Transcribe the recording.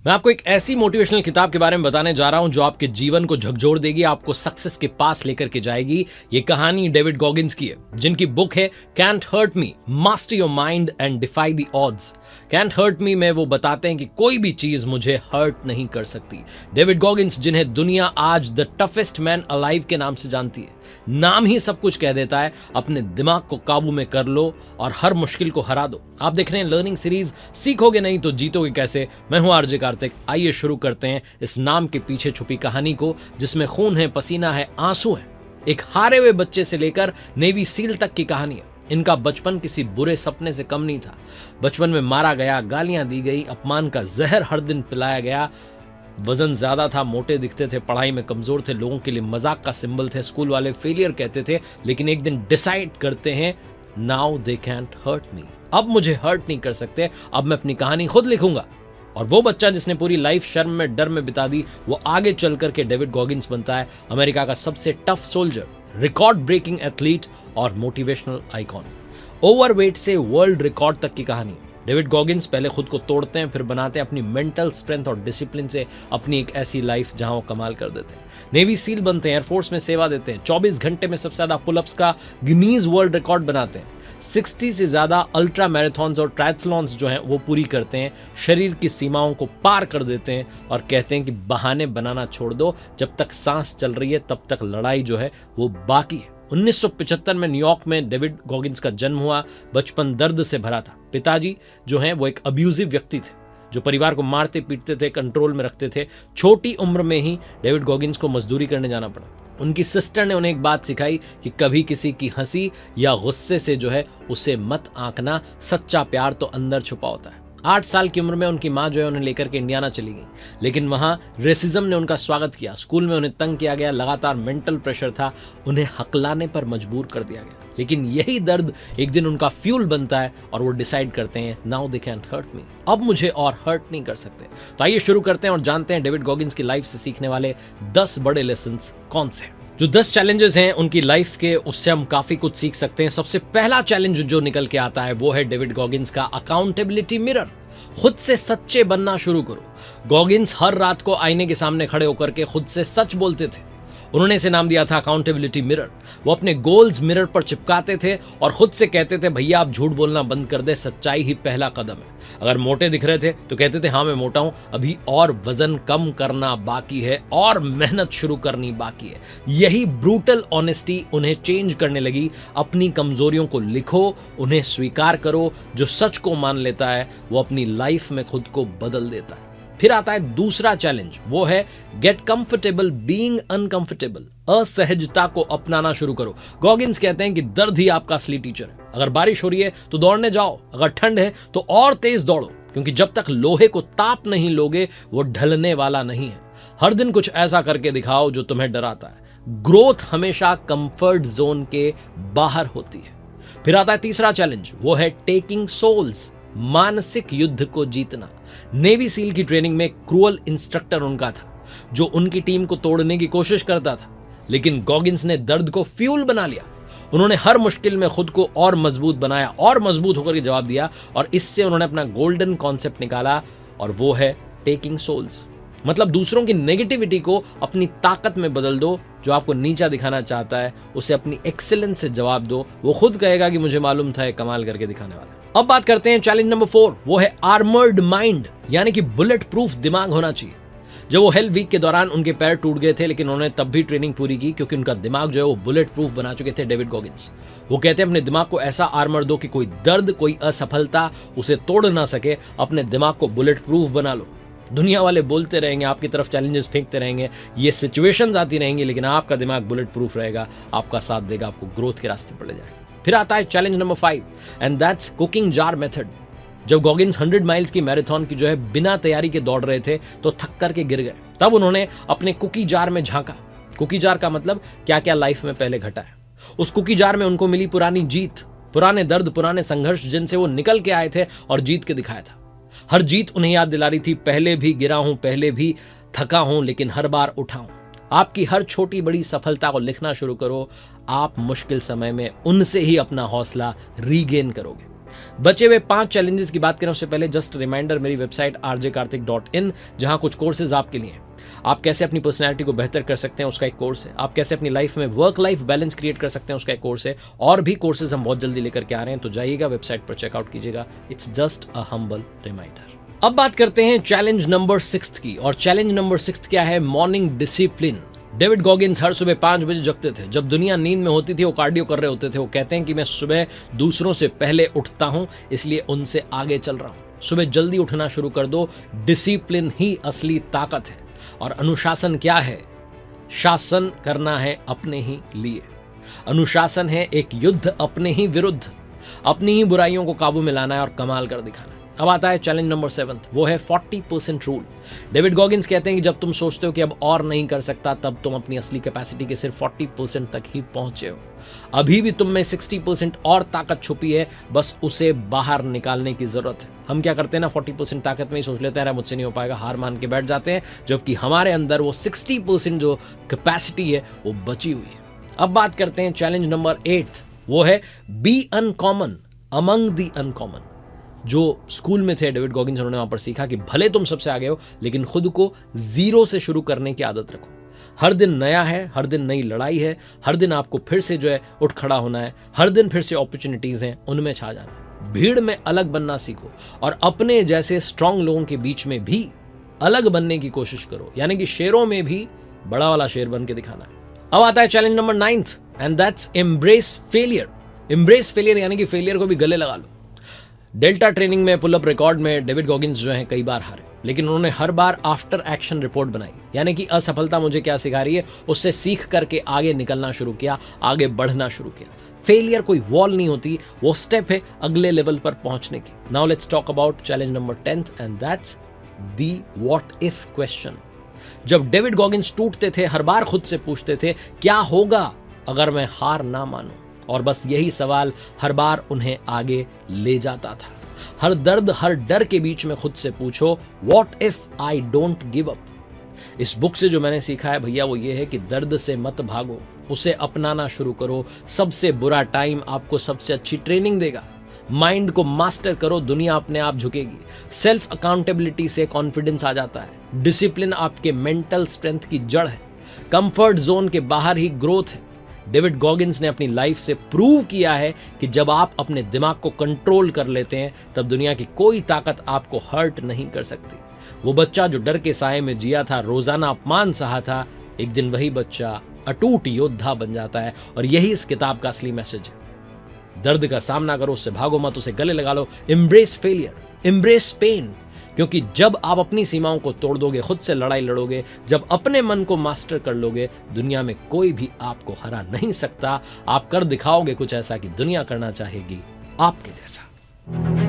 मैं आपको एक ऐसी मोटिवेशनल किताब के बारे में बताने जा रहा हूं जो आपके जीवन को झकझोर देगी, आपको सक्सेस के पास लेकर के जाएगी। ये कहानी डेविड गॉगिंस की है, जिनकी बुक है can't hurt me, master your mind and defy the odds. Can't hurt me में वो बताते हैं कि कोई भी चीज मुझे हर्ट नहीं कर सकती। डेविड गॉगिंस, जिन्हें दुनिया आज द टफेस्ट मैन अलाइव के नाम से जानती है, नाम ही सब कुछ कह देता है। अपने दिमाग को काबू में कर लो और हर मुश्किल को हरा दो। आप देख रहे हैं लर्निंग सीरीज सीखोगे नहीं तो जीतोगे कैसे। मैं हूं आरजे कार्तिक। आइए शुरू करते हैं इस नाम के पीछे छुपी कहानी को, जिसमें खून है, पसीना है, आंसू है। एक हारे हुए बच्चे से लेकर नेवी सील तक की कहानी है। इनका बचपन किसी बुरे सपने से कम नहीं था। बचपन में मारा गया, गालियां दी गई, अपमान का जहर हर दिन पिलाया गया। वजन ज्यादा था, मोटे दिखते थे, पढ़ाई में कमजोर थे, लोगों के लिए मजाक का सिंबल थे, स्कूल वाले फेलियर कहते थे। लेकिन एक दिन डिसाइड करते हैं, now they can't hurt me. अब मुझे हर्ट नहीं कर सकते, अब मैं अपनी कहानी खुद लिखूंगा। और वो बच्चा जिसने पूरी लाइफ शर्म में, डर में बिता दी, वो आगे चल करके डेविड गॉगिंस बनता है अमेरिका का सबसे tough soldier, record breaking athlete और मोटिवेशनल आइकॉन। ओवरवेट से वर्ल्ड रिकॉर्ड तक की कहानी। डेविड गॉगिंस पहले खुद को तोड़ते हैं, फिर बनाते हैं अपनी मेंटल स्ट्रेंथ और डिसिप्लिन से अपनी एक ऐसी लाइफ जहां वो कमाल कर देते हैं। नेवी सील बनते हैं, एयरफोर्स में सेवा देते हैं, 24 घंटे में सबसे ज्यादा पुलअप्स का गिनीज वर्ल्ड रिकॉर्ड बनाते हैं, 60 से ज्यादा अल्ट्रा मैराथन्स और ट्रायथलॉन्स जो हैं वो पूरी करते हैं, शरीर की सीमाओं को पार कर देते हैं और कहते हैं कि बहाने बनाना छोड़ दो, जब तक सांस चल रही है तब तक लड़ाई जो है वो बाकी है। 1975 में न्यूयॉर्क में डेविड गॉगिंस का जन्म हुआ। बचपन दर्द से भरा था। पिताजी जो हैं वो एक अब्यूजिव व्यक्ति थे, जो परिवार को मारते पीटते थे, कंट्रोल में रखते थे। छोटी उम्र में ही डेविड गॉगिंस को मजदूरी करने जाना पड़ा। उनकी सिस्टर ने उन्हें एक बात सिखाई कि कभी किसी की हंसी या गुस्से से जो है उसे मत आंकना, सच्चा प्यार तो अंदर छुपा होता है। 8 साल की उम्र में उनकी माँ जो है उन्हें लेकर के इंडियाना चली गई, लेकिन वहाँ रेसिज्म ने उनका स्वागत किया। स्कूल में उन्हें तंग किया गया, लगातार मेंटल प्रेशर था, उन्हें हकलाने पर मजबूर कर दिया गया। लेकिन यही दर्द एक दिन उनका फ्यूल बनता है और वो डिसाइड करते हैं, now they can't hurt me, अब मुझे और हर्ट नहीं कर सकते। तो आइए शुरू करते हैं और जानते हैं डेविड गॉगिंस की लाइफ से सीखने वाले 10 बड़े लेसन्स कौन से हैं। जो 10 चैलेंजेस हैं उनकी लाइफ के, उससे हम काफी कुछ सीख सकते हैं। सबसे पहला चैलेंज जो निकल के आता है वो है डेविड गॉगिंस का अकाउंटेबिलिटी मिरर। खुद से सच्चे बनना शुरू करो। गॉगिंस हर रात को आईने के सामने खड़े होकर के खुद से सच बोलते थे। उन्होंने इसे नाम दिया था अकाउंटेबिलिटी मिरर। वो अपने गोल्स मिरर पर चिपकाते थे और खुद से कहते थे, भैया आप झूठ बोलना बंद कर दे, सच्चाई ही पहला कदम है। अगर मोटे दिख रहे थे तो कहते थे, हाँ मैं मोटा हूं, अभी और वजन कम करना बाकी है और मेहनत शुरू करनी बाकी है। यही ब्रूटल ऑनेस्टी उन्हें चेंज करने लगी। अपनी कमजोरियों को लिखो, उन्हें स्वीकार करो। जो सच को मान लेता है वो अपनी लाइफ में खुद को बदल देता है। फिर आता है दूसरा चैलेंज, वो है गेट कंफर्टेबल बीइंग अनकंफर्टेबल। असहजता को अपनाना शुरू करो। गॉगिंस कहते हैं कि दर्द ही आपका असली टीचर है। अगर बारिश हो रही है तो दौड़ने जाओ, अगर ठंड है तो और तेज दौड़ो, क्योंकि जब तक लोहे को ताप नहीं लोगे वो ढलने वाला नहीं है। हर दिन कुछ ऐसा करके दिखाओ जो तुम्हें डराता है। ग्रोथ हमेशा कंफर्ट जोन के बाहर होती है। फिर आता है तीसरा चैलेंज, वो है टेकिंग सोल्स, मानसिक युद्ध को जीतना। नेवी सील की ट्रेनिंग में क्रूअल इंस्ट्रक्टर उनका था, जो उनकी टीम को तोड़ने की कोशिश करता था, लेकिन गॉगिंस ने दर्द को फ्यूल बना लिया। उन्होंने हर मुश्किल में खुद को और मजबूत बनाया और मजबूत होकर के जवाब दिया, और इससे उन्होंने अपना गोल्डन कॉन्सेप्ट निकाला, और वो है टेकिंग सोल्स। मतलब दूसरों की नेगेटिविटी को अपनी ताकत में बदल दो। जो आपको नीचा दिखाना चाहता है उसे अपनी एक्सीलेंस से जवाब दो। वो खुद कहेगा कि मुझे मालूम था, कमाल करके दिखाने वाला है। अब बात करते हैं चैलेंज नंबर 4, वो है आर्मर्ड माइंड, यानी कि बुलेट प्रूफ दिमाग होना चाहिए। जब वो हेल वीक के दौरान उनके पैर टूट गए थे, लेकिन उन्होंने तब भी ट्रेनिंग पूरी की, क्योंकि उनका दिमाग जो है वो बुलेट प्रूफ बना चुके थे डेविड गॉगिंस। वो कहते हैं अपने दिमाग को ऐसा आर्मर दो कि कोई दर्द, कोई असफलता उसे तोड़ ना सके। अपने दिमाग को बुलेट प्रूफ बना लो। दुनिया वाले बोलते रहेंगे, आपकी तरफ चैलेंजेस फेंकते रहेंगे, ये सिचुएशंस आती रहेंगी, लेकिन आपका दिमाग बुलेट प्रूफ रहेगा, आपका साथ देगा, आपको ग्रोथ के रास्ते पर ले जाएगा। फिर आता है challenge number 5 and that's cooking jar method. जब गॉगिंस 100 माइल्स की मैराथन की जो है बिना तैयारी के दौड़ रहे थे तो थक करके गिर गए। तब उन्होंने अपने कुकी जार में झांका। कुकी जार का मतलब क्या क्या लाइफ में पहले घटा है। उस कुकी जार में उनको मिली पुरानी जीत, पुराने दर्द, पुराने संघर्ष जिनसे वो निकल के आए थे और जीत के दिखाया था। हर जीत उन्हें याद दिला रही थी, पहले भी गिरा हूं, पहले भी थका हूं, लेकिन हर बार उठा हूं। आपकी हर छोटी बड़ी सफलता को लिखना शुरू करो। आप मुश्किल समय में उनसे ही अपना हौसला रीगेन करोगे। बचे हुए 5 चैलेंजेस की बात करें उससे पहले जस्ट रिमाइंडर, मेरी वेबसाइट rjkarthik.in, जहां कुछ कोर्सेज आपके लिए हैं। आप कैसे अपनी पर्सनैलिटी को बेहतर कर सकते हैं उसका एक कोर्स है। आप कैसे अपनी लाइफ में वर्क लाइफ बैलेंस क्रिएट कर सकते हैं उसका एक कोर्स है। और भी कोर्सेज हम बहुत जल्दी लेकर के आ रहे हैं, तो जाइएगा वेबसाइट पर चेकआउट कीजिएगा। It's just a humble reminder. अब बात करते हैं चैलेंज नंबर 6 की, और चैलेंज नंबर 6 क्या है? Morning discipline. डेविड गॉगिन्स हर सुबह 5 बजे जगते थे। जब दुनिया नींद में होती थी वो कार्डियो कर रहे होते थे। वो कहते हैं कि मैं सुबह दूसरों से पहले उठता हूं, इसलिए उनसे आगे चल रहा हूं। सुबह जल्दी उठना शुरू कर दो। डिसिप्लिन ही असली ताकत है। और अनुशासन क्या है? शासन करना है अपने ही लिए। अनुशासन है एक युद्ध अपने ही विरुद्ध। अपनी ही बुराइयों को काबू में लाना है और कमाल कर दिखाना है। अब आता है चैलेंज नंबर 7, वो है 40% रूल। डेविड गॉगिन्स कहते हैं कि जब तुम सोचते हो कि अब और नहीं कर सकता, तब तुम अपनी असली कैपेसिटी के सिर्फ 40% तक ही पहुंचे हो। अभी भी तुम में 60% और ताकत छुपी है, बस उसे बाहर निकालने की जरूरत है। हम क्या करते हैं ना, 40% ताकत में ही सोच लेते हैं मुझसे नहीं हो पाएगा, हार मान के बैठ जाते हैं, जबकि हमारे अंदर वो 60% जो कैपेसिटी है वो बची हुई है। अब बात करते हैं चैलेंज नंबर 8, वो है be uncommon among the uncommon. जो स्कूल में थे डेविड गॉगिन्स, उन्होंने वहां पर सीखा कि भले तुम सबसे आगे हो, लेकिन खुद को जीरो से शुरू करने की आदत रखो। हर दिन नया है, हर दिन नई लड़ाई है, हर दिन आपको फिर से जो है उठ खड़ा होना है, हर दिन फिर से अपॉर्चुनिटीज हैं, उनमें छा जाना है। भीड़ में अलग बनना सीखो और अपने जैसे स्ट्रांग लोगों के बीच में भी अलग बनने की कोशिश करो, यानी कि शेरों में भी बड़ा वाला शेर बन के दिखाना है। अब आता है challenge number 9 and that's embrace failure. Embrace failure यानी कि फेलियर को भी गले लगा लो। डेल्टा ट्रेनिंग में पुल अप रिकॉर्ड में डेविड गॉगिन्स जो हैं कई बार हारे, लेकिन उन्होंने हर बार आफ्टर एक्शन रिपोर्ट बनाई, यानी कि असफलता मुझे क्या सिखा रही है, उससे सीख करके आगे निकलना शुरू किया, आगे बढ़ना शुरू किया। फेलियर कोई वॉल नहीं होती, वो स्टेप है अगले लेवल पर पहुंचने की। Now let's talk about challenge number 10 and that's the what if question. जब डेविड गॉगिन्स टूटते थे, हर बार खुद से पूछते थे क्या होगा अगर मैं हार ना मानूं, और बस यही सवाल हर बार उन्हें आगे ले जाता था। हर दर्द, हर डर के बीच में खुद से पूछो what if I don't give up. इस बुक से जो मैंने सीखा है भैया वो ये है कि दर्द से मत भागो, उसे अपनाना शुरू करो। सबसे बुरा टाइम आपको सबसे अच्छी ट्रेनिंग देगा। माइंड को मास्टर करो, दुनिया अपने आप झुकेगी। सेल्फ अकाउंटेबिलिटी से कॉन्फिडेंस आ जाता है। डिसिप्लिन आपके मेंटल स्ट्रेंथ की जड़ है। कंफर्ट जोन के बाहर ही ग्रोथ है। डेविड गॉगिन्स ने अपनी लाइफ से प्रूव किया है कि जब आप अपने दिमाग को कंट्रोल कर लेते हैं, तब दुनिया की कोई ताकत आपको हर्ट नहीं कर सकती। वो बच्चा जो डर के साए में जिया था, रोजाना अपमान सहा था, एक दिन वही बच्चा अटूट योद्धा बन जाता है। और यही इस किताब का असली मैसेज है। दर्द का सामना करो, उससे भागो मत, उसे गले लगा लो। एम्ब्रेस फेलियर, एम्ब्रेस पेन, क्योंकि जब आप अपनी सीमाओं को तोड़ दोगे, खुद से लड़ाई लड़ोगे, जब अपने मन को मास्टर कर लोगे, दुनिया में कोई भी आपको हरा नहीं सकता। आप कर दिखाओगे कुछ ऐसा कि दुनिया करना चाहेगी आपके जैसा।